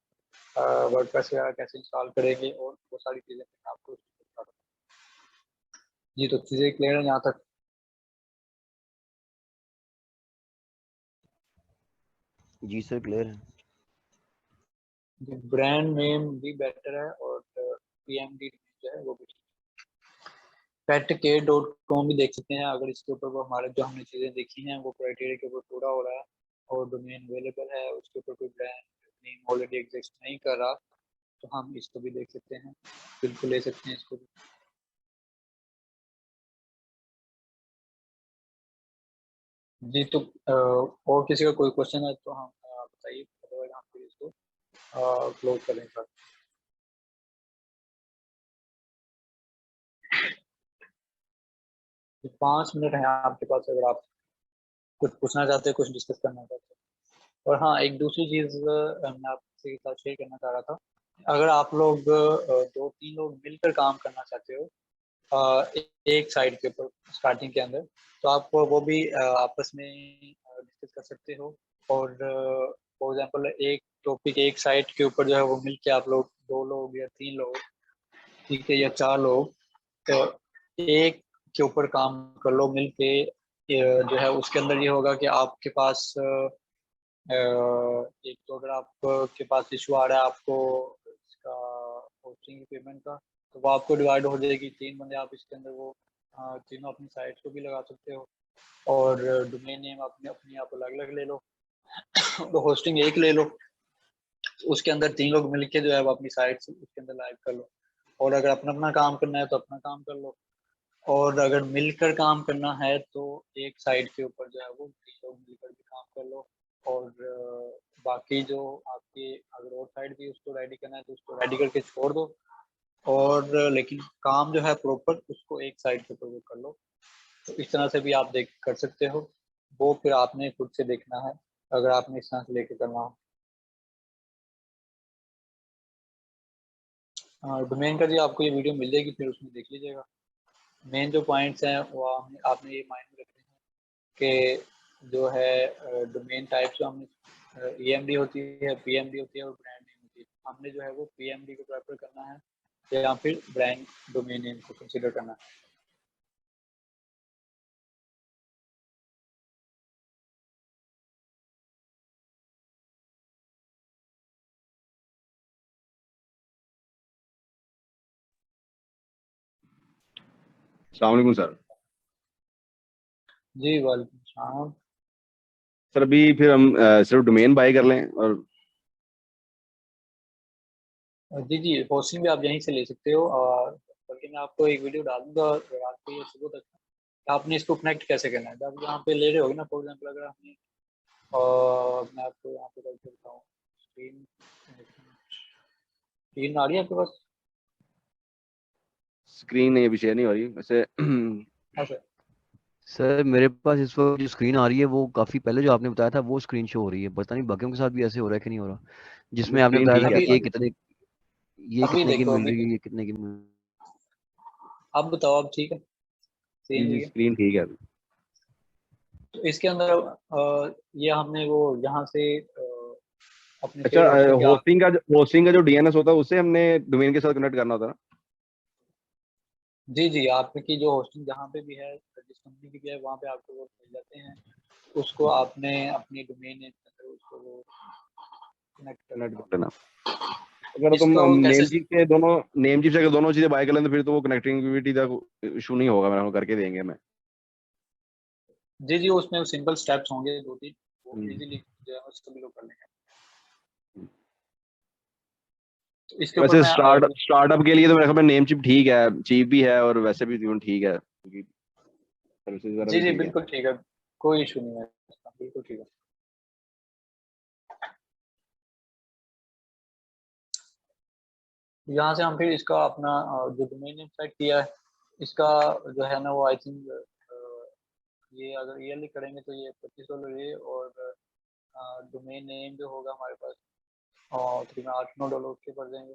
वर्डप्रेस वगैरह कैसे इंस्टॉल करेंगे और वो सारी चीज़ें मैं आपको बता दूँगा। जी तो चीज़ें क्लियर है यहाँ तक? जी सर क्लियर है। ब्रांड नेम भी बेटर है और पीएमडी जो है वो भी। petk.com भी देख सकते हैं अगर इसके ऊपर वो हमारे जो हमने चीज़ें देखी हैं वो क्राइटेरिया के ऊपर पूरा हो रहा है और डोमेन अवेलेबल है, उसके ऊपर कोई ब्रांड नेम ऑलरेडी एग्जिस्ट नहीं कर रहा, तो हम इसको भी देख सकते हैं, बिल्कुल ले सकते हैं इसको भी। जी तो और किसी का कोई क्वेश्चन है तो हम बताइए, अदरवाइज हम फिर इसको क्लोज करें सर। तो 5 मिनट है आपके पास अगर आप कुछ पूछना चाहते हैं, कुछ डिस्कस करना चाहते हैं। और हाँ एक दूसरी चीज़ मैं आपके साथ शेयर करना चाह रहा था, अगर आप लोग 2-3 लोग मिलकर काम करना चाहते हो एक साइड के ऊपर स्टार्टिंग के अंदर, तो आप वो भी आपस में डिस्कस कर सकते हो। और फॉर एग्जांपल एक टॉपिक एक साइड के ऊपर जो है वो मिलके आप लोग 2 लोग या 3 लोग, ठीक है, या 4 लोग, तो एक के ऊपर काम कर लो मिलके। जो है उसके अंदर ये होगा कि आपके पास एक तो अगर आपके पास इशू आ रहा है आपको इसका होस्टिंग पेमेंट का, तो वो आपको डिवाइड हो जाएगी 3 बंदे, आप इसके अंदर वो तीनों अपनी साइट को भी लगा सकते हो और डोमेन नेम अपने अपनी आप अलग अलग ले लो तो होस्टिंग एक ले लो, उसके अंदर 3 लोग मिलके जो है वो अपनी साइट से उसके अंदर लाइव कर लो। और अगर अपना अपना काम करना है तो अपना काम कर लो, और अगर मिलकर काम करना है तो एक साइड के ऊपर जो है वो 3 लोग मिलकर भी काम कर लो। और बाकी जो आपकी अगर और साइड भी उसको रेडी करना है तो उसको रेडी करके छोड़ दो, और लेकिन काम जो है प्रॉपर उसको एक साइड के ऊपर वो कर लो। तो इस तरह से भी आप देख कर सकते हो, वो फिर आपने खुद से देखना है अगर आपने इस तरह से लेके करना हो। डोमेन का जी आपको ये वीडियो मिल जाएगी, फिर उसमें देख लीजिएगा। मेन जो पॉइंट्स हैं वो आपने ये माइंड में रखने हैं कि जो है डोमेन टाइप जो हमने ईएमडी होती है, पीएमडी होती है और ब्रांड नेम होती है। हमने जो है वो पीएमडी को प्रेफर करना है या फिर ब्रांड डोमेन नेम को कंसीडर करना है। अस्सलाम वालेकुम सर। जी वालेकुम सलाम। सर अभी फिर हम सिर्फ डोमेन बाय कर लें और जी जी होस्टिंग भी आप यहीं से ले सकते हो, और बल्कि मैं आपको एक वीडियो डाल दूंगा रात को या सुबह तक, आपने इसको कनेक्ट कैसे करना है? जब यहाँ पे ले रहे होगे ना, फॉर एग्जांपल अगर हमने और मैं आपको यहाँ पे करके बताऊँ, स्क्रीन आ रही है आपके पास? स्क्रीन नहीं अभी शेयर नहीं हो रही वैसे। हाँ सर। सर मेरे पास इस वक्त जो स्क्रीन आ रही है वो काफी पहले जो आपने बताया था वो स्क्रीन शो हो रही है, पता नहीं बाकियों के साथ भी ऐसे हो रहा है कि नहीं हो रहा, जिसमें आपने स्क्रीन बताया ठीक था है कि अभी ये कितने अभी की देखो, मिल अभी रही है, देखो, ये कितने की मिल आप बताओ, अब ठीक है, जी सेम जी ही है। स्क्रीन ठीक है अभी। तो इसके अंदर ये हमने वो यहाँ से अपने अच्छा, फेवरेट ऑप्शन के आप, होस्टिंग का जो डीएनएस होता है उससे हमने डोमेन के साथ कनेक्ट करना होता है ना। जी जी, आपकी जो होस्टिंग जहाँ पे भी है, जिस कंपनी की भी है, वहाँ पे आपको वो मिल जाते हैं, उसको आपने अपनी डोमेन नेम के अंदर उसको वो कनेक्ट कर कनेक्ट लेना कर होता लेना। अगर है। तुम इसको कैसे? नेम चीप से अगर दोनों चीजें बाय कर लें तो फिर तो वो कनेक्टिविटी का इशू नहीं होगा, हम करके देंगे हमें। जी जी, उसमें सिंपल स्टेप्स होंगे 2-3, वो हम्म। इजीली जो है सभी लोग कर लेंगे। तो इसके ऊपर वैसे मैं स्टार्टअप के लिए तो मेरे ख्याल में नेम चिप ठीक है, चीप भी है और वैसे भी इवन ठीक है क्योंकि सर्विसेज वगैरह जी भी जी ठीक है। बिल्कुल ठीक है, कोई इशू नहीं है इसका, बिल्कुल ठीक है। यहाँ से हम फिर इसका अपना जो डोमेन नेम सेट किया है, इसका जो है ना वो आई थिंक ये अगर ईयरली करेंगे तो ये $25 ये, और डोमेन नेम जो होगा हमारे पास तकरीबन $8-9 उसके पड़ जाएंगे।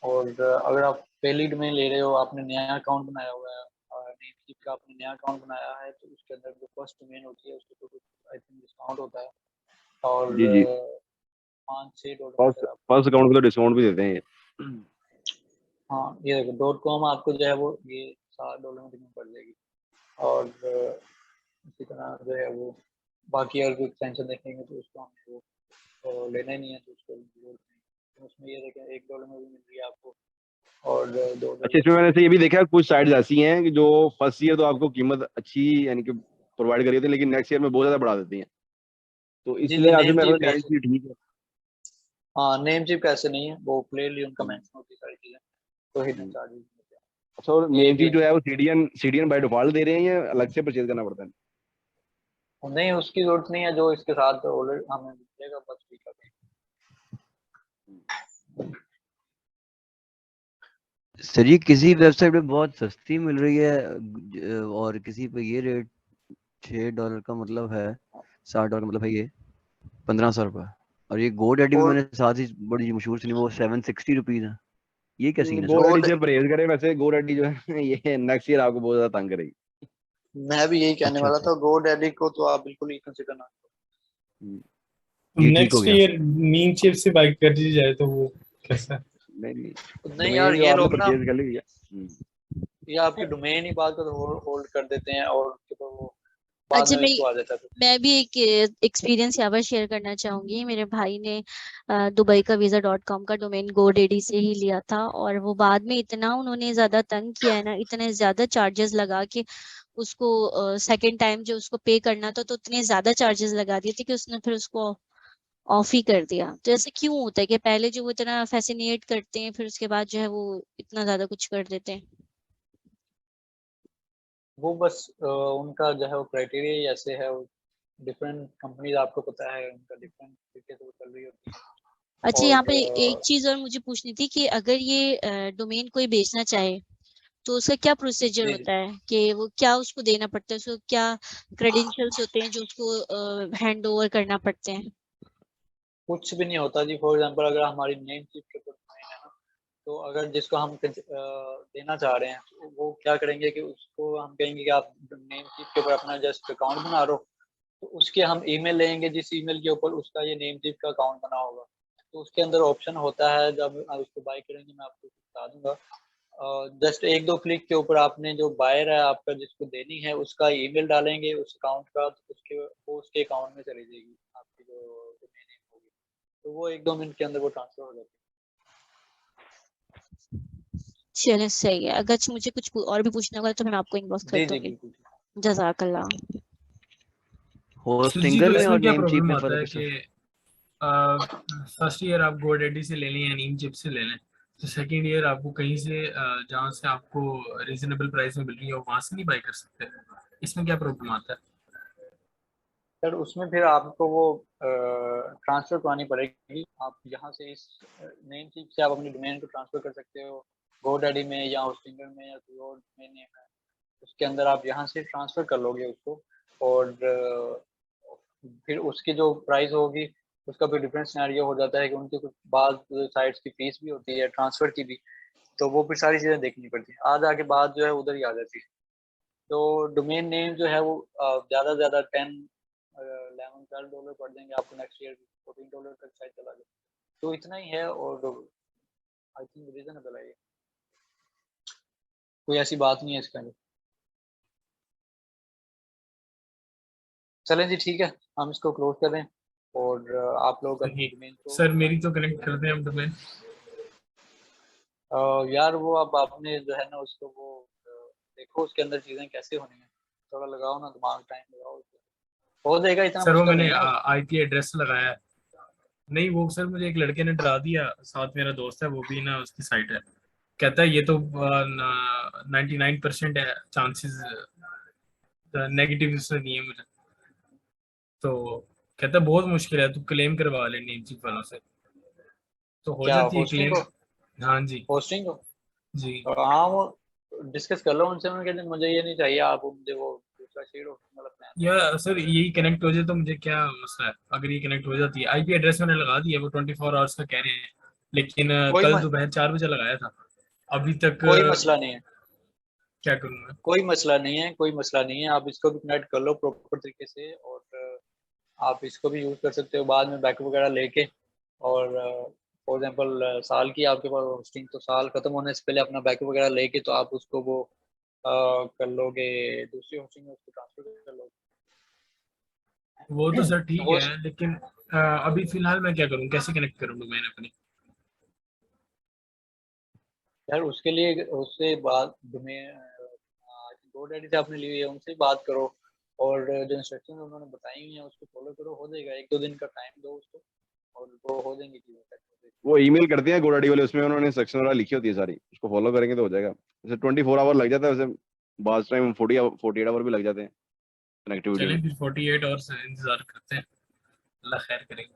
और अगर आप पहली डोमेन ले रहे हो, आपने नया अकाउंट बनाया हुआ है और नेमस्पेस का आपने नया अकाउंट बनाया है, तो उसके अंदर जो फर्स्ट डोमेन होती है उसके ऊपर कुछ आई थिंक डिस्काउंट होता है, और जी जी, $5-6 फर्स्ट अगर आप, फर्स्ट अकाउंट पे तो डिस्काउंट भी देते हैं ये। हाँ ये देखो .com आपको जो है वो ये $7 में तकरीबन पड़ जाएगी। और इसी तरह जो है वो बाकी अगर कोई एक्सटेंशन देखेंगे तो उसको हमें वो लेना ही नहीं है, तो उसको जरूरत नहीं। तो उसमें ये देखें $1 में भी मिल रही है आपको, और अच्छा, $2 इसमें मैंने से ये भी देखा है कुछ साइट्स ऐसी हैं कि जो फर्स्ट ईयर तो आपको कीमत अच्छी यानी कि प्रोवाइड करी होती है लेकिन नेक्स्ट ईयर में बहुत ज्यादा बढ़ा देती हैं, तो जी इसलिए जी, आज नेम मेरे चीप को नेम कैसे, भी ठीक है। हाँ नेम चीप कैसे नहीं है, वो क्लियरली उनका हम्म। मेंशन होती है सारी चीज़ें, तो हिडन हम्म। चार्जेस होते अच्छा, और हैं ये नेम भी। चीप जो है वो सीडीएन बाय डिफॉल्ट दे रहे हैं या अलग से परचेज करना पड़ता है? नहीं, उसकी जरूरत नहीं है, जो इसके साथ ऑलरेडी हमें मिलेगा बस ठीक है। सर ये किसी वेबसाइट पे बहुत सस्ती मिल रही है और किसी पे ये रेट $6 का मतलब है, $60 मतलब है ये ₹1500, और ये GoDaddy भी और मैंने साथ ही बड़ी मशहूर सुनी वो ₹760 है, ये क्या सीन है सर? गोरेडी गोड, से परहेज करें, वैसे गोरेडी जो है ये नेक्स्ट ईयर आपको बहुत ज्यादा तंग करेगी। मैं भी यही कहने अच्छा वाला अच्छा, था, गो डैडी को तो आप बिल्कुल ही कंसिडर ना हम्म। ये ठीक हो नेक्स्ट गया। ईयर नीम चिप से बाइक कर दी जाए तो वो कैसा है? नहीं नहीं, करो। नहीं यार, डोमेन जो ये आपने लोग ना, परचेज कर ली है। ये आपकी डोमेन ही बाद में होल्ड कर देते हैं, और उसके ऊपर वो बाद अच्छा, में इशू आ जाता है फिर। मैं भी एक एक्सपीरियंस यहाँ पर शेयर करना चाहूंगी। मेरे भाई ने दुबई का वीजा.com का डोमेन GoDaddy से ही लिया था, और वो बाद में इतना उन्होंने ज्यादा तंग किया है ना, इतने ज्यादा चार्जेस लगा के उसको सेकंड टाइम जो उसको पे करना था तो उतने ज्यादा चार्जेस लगा दिए थे कि उसने फिर उसको ऑफ ही कर दिया। तो ऐसे क्यों होता है कि पहले जो वो इतना फैसिनेट करते हैं फिर उसके बाद जो है वो इतना ज्यादा कुछ कर देते हैं? वो बस उनका जो है वो क्राइटेरिया ही ऐसे है, डिफरेंट कंपनीज आपको पता है उनका डिफरेंट तरीके से वो चल रही होती है। अच्छा, और यहाँ पे एक चीज और मुझे पूछनी थी कि अगर ये डोमेन कोई बेचना चाहे तो उसका क्या प्रोसीजर जी जी, होता है, कि वो क्या उसको देना पड़ता है, उसको क्या क्रेडेंशियल्स होते हैं जो उसको हैंड ओवर करना पड़ते हैं? कुछ भी नहीं होता जी। फॉर एग्जांपल अगर हमारी नेम चीफ के ऊपर domain है ना, तो अगर जिसको हम देना चाह रहे हैं, तो वो क्या करेंगे कि उसको हम कहेंगे कि आप नेम चीफ के ऊपर अपना जस्ट अकाउंट बना लो, तो उसके हम ईमेल लेंगे, जिस ईमेल के ऊपर उसका ये नेम चीफ का अकाउंट बना होगा, तो उसके अंदर ऑप्शन होता है, जब आप उसको बाय करेंगे मैं आपको बता दूंगा, जस्ट 1-2 क्लिक के ऊपर आपने जो बायर है आपका जिसको देनी है उसका ईमेल डालेंगे उस अकाउंट का, तो उसके वो उसके अकाउंट में चली जाएगी आपकी जो डोमेन नेम होगी, तो वो 1-2 मिनट के अंदर वो ट्रांसफर हो जाती चलिए सही है। अगर मुझे कुछ और भी पूछना होगा तो मैं आपको इनबॉक्स है। कर जी जी दूंगी। बिल्कुल। जजाकल्लाह। सर जी, होस्टिंगर तो में और इसमें क्या नेम चीप प्रॉब्लम में आता फर्क है है सर? कि फर्स्ट ईयर आप GoDaddy से ले लें या नीम चिप से ले लें, तो सेकंड ईयर आपको कहीं से जहाँ से आपको रीजनेबल प्राइस में मिल रही है वहां से नहीं बाय कर सकते? इसमें क्या प्रॉब्लम आता है? सर उसमें फिर आपको वो ट्रांसफ़र करवानी पड़ेगी। आप यहाँ से इस नेम चीप से आप अपनी डोमेन को ट्रांसफ़र कर सकते हो GoDaddy में या होस्टिंगर में या कोई और डोमेन नेम है, उसके अंदर आप यहाँ से ट्रांसफ़र कर लोगे उसको। और फिर उसकी जो प्राइस होगी उसका भी डिफरेंट सिनेरियो हो जाता है कि उनकी कुछ बाद साइट्स की फीस भी होती है ट्रांसफ़र की भी, तो वो फिर सारी चीज़ें देखनी पड़ती हैं। आधा के बाद जो है उधर ही आ जाती है। तो डोमेन नेम जो है वो ज़्यादा से ज़्यादा 10 11 $12 पड़ देंगे आपको नेक्स्ट ईयर, $14 तक शायद चला जाए, तो इतना ही है। और आई थिंक रीजनेबल है ये, कोई ऐसी बात नहीं है इसके अंदर। चलें जी ठीक है, हम इसको क्लोज कर दें और आप लोग अपनी सही। डोमेन को सर मेरी तो कनेक्ट कर दें हम डोमेन। यार वो अब आपने जो है ना उसको वो देखो उसके अंदर चीज़ें कैसे होनी है, थोड़ा लगाओ ना दिमाग, टाइम लगाओ उसको। हो जाएगा, इतना सर वो मुश्किल मैंने नहीं है। आईपी एड्रेस लगाया है। नहीं वो सर मुझे एक लड़के ने डरा दिया, साथ मेरा दोस्त है वो भी ना उसकी साइट है, कहता है ये तो 99% है चांसेस, नेगेटिव इसमें नहीं है मुझे। तो कहता है बहुत मुश्किल है, तू क्लेम करवा ले नेम चीफ वालों से, तो हो क्या जाती है होस्टिंग क्लेम। को? हाँ जी। होस्टिंग को जी। हाँ, वो डिस्कस कर लो उनसे, उनके दिन मुझे ये नहीं चाहिए, आप मुझे वो दूसरा शेयर होस्टिंग वाला प्लान। या सर यही कनेक्ट हो जाए तो मुझे क्या मसला है? अगर ये कनेक्ट हो जाती है, आईपी एड्रेस मैंने लगा दिया, वो 24 आवर्स का कह रहे हैं, लेकिन कोई कल दोपहर 4 बजे लगाया था, अभी तक कोई मसला नहीं है, क्या करूँ मैं? कोई मसला नहीं है, कोई मसला नहीं है। आप इसको भी कनेक्ट कर लो प्रॉपर तरीके से, और आप इसको भी यूज़ कर सकते हो बाद में बैकअप वगैरह लेके। और फॉर एग्जांपल साल की आपके पास होस्टिंग, तो साल ख़त्म होने से पहले अपना बैकअप वगैरह लेके तो आप उसको वो कर लोगे, दूसरी होस्टिंग में उसको ट्रांसफ़र कर लोगे। वो तो सर ठीक होस्ट है, लेकिन अभी फिलहाल मैं क्या करूँ, कैसे कनेक्ट करूँ डोमेन अपनी? यार उसके लिए उससे बात डोमेन GoDaddy से आपने ली हुई है, उनसे बात करो और जो इंस्ट्रक्शन उन्होंने बताई हुई हैं उसको फॉलो करो, हो जाएगा। 1-2 दिन का टाइम दो उसको और वो हो जाएंगी चीज़ें सेट हो जाएगी। वो ईमेल करते हैं GoDaddy वाले, उसमें उन्होंने सेक्शन वगैरह लिखी होती है सारी, उसको फॉलो करेंगे तो हो जाएगा। वैसे 24 आवर लग जाता है, वैसे बाद टाइम 48 आवर भी लग जाते हैं कनेक्टिविटी में। चलें फिर 48 आवर्स इंतजार करते हैं, अल्लाह खैर करेंगे।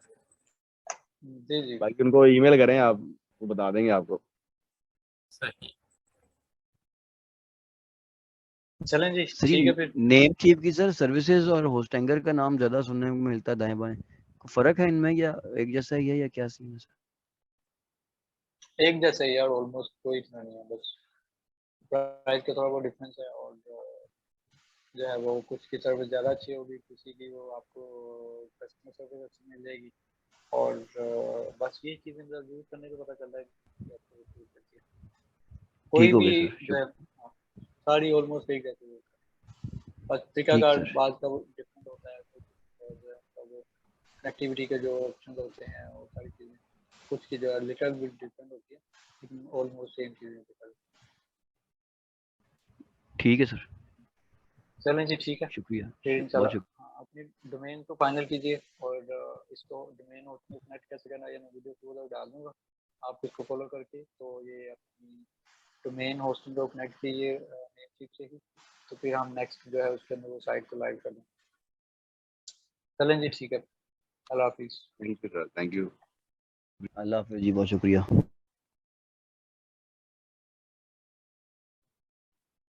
जी जी बाकी उनको ईमेल करें आप, वो बता देंगे आपको। सही। चलें जी सर ठीक ये है फिर। नेम चीफ की सर सर्विसेज और होस्टिंगर का नाम ज्यादा सुनने को मिलता है दाएं बाएं, फर्क है इनमें या एक जैसा ही है या क्या सीन है सर? एक जैसे ही यार, ऑलमोस्ट कोई इतना नहीं है, बस प्राइस का थोड़ा बहुत डिफरेंस है। और जो है वो कुछ की सर्विस ज़्यादा अच्छी होगी, किसी की वो आपको कस्टमर सर्विस अच्छी मिल जाएगी। और बस ये चीज़ें यूज़ करने को पता चलता है कि आपको यूज़ करती है। कोई ठीक हो भी गया सर, जो है सारी ऑलमोस्ट एक जैसी होती है, बस तरीका ठीक का सर। बात का वो डिफरेंट होता है। कुछ जो है उनका वो कनेक्टिविटी के जो ऑप्शन होते हैं वो सारी चीज़ें कुछ की जो है लिटिल बिट डिफरेंट होती है, लेकिन ऑलमोस्ट सेम चीज़ें होती है। ठीक है सर, चलें जी ठीक है, शुक्रिया, फिर बहुत इंशाल्लाह शुक्रिया। अपनी डोमेन को फाइनल कीजिए। और इसको डोमेन और उसमें कनेक्ट कैसे करना है ये मैं वीडियो को उधर डाल दूँगा, आप इसको फॉलो करके तो ये अपनी डोमेन होस्टिंग को कनेक्ट कीजिए नेमस्पेस से ही, तो फिर हम नेक्स्ट जो है उसके अंदर वो साइट को लाइव कर दें। चलें जी ठीक है, अल्लाह हाफिज़। Thank you. अल्लाह हाफिज़ जी, बहुत शुक्रिया।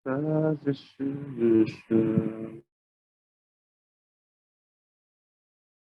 This is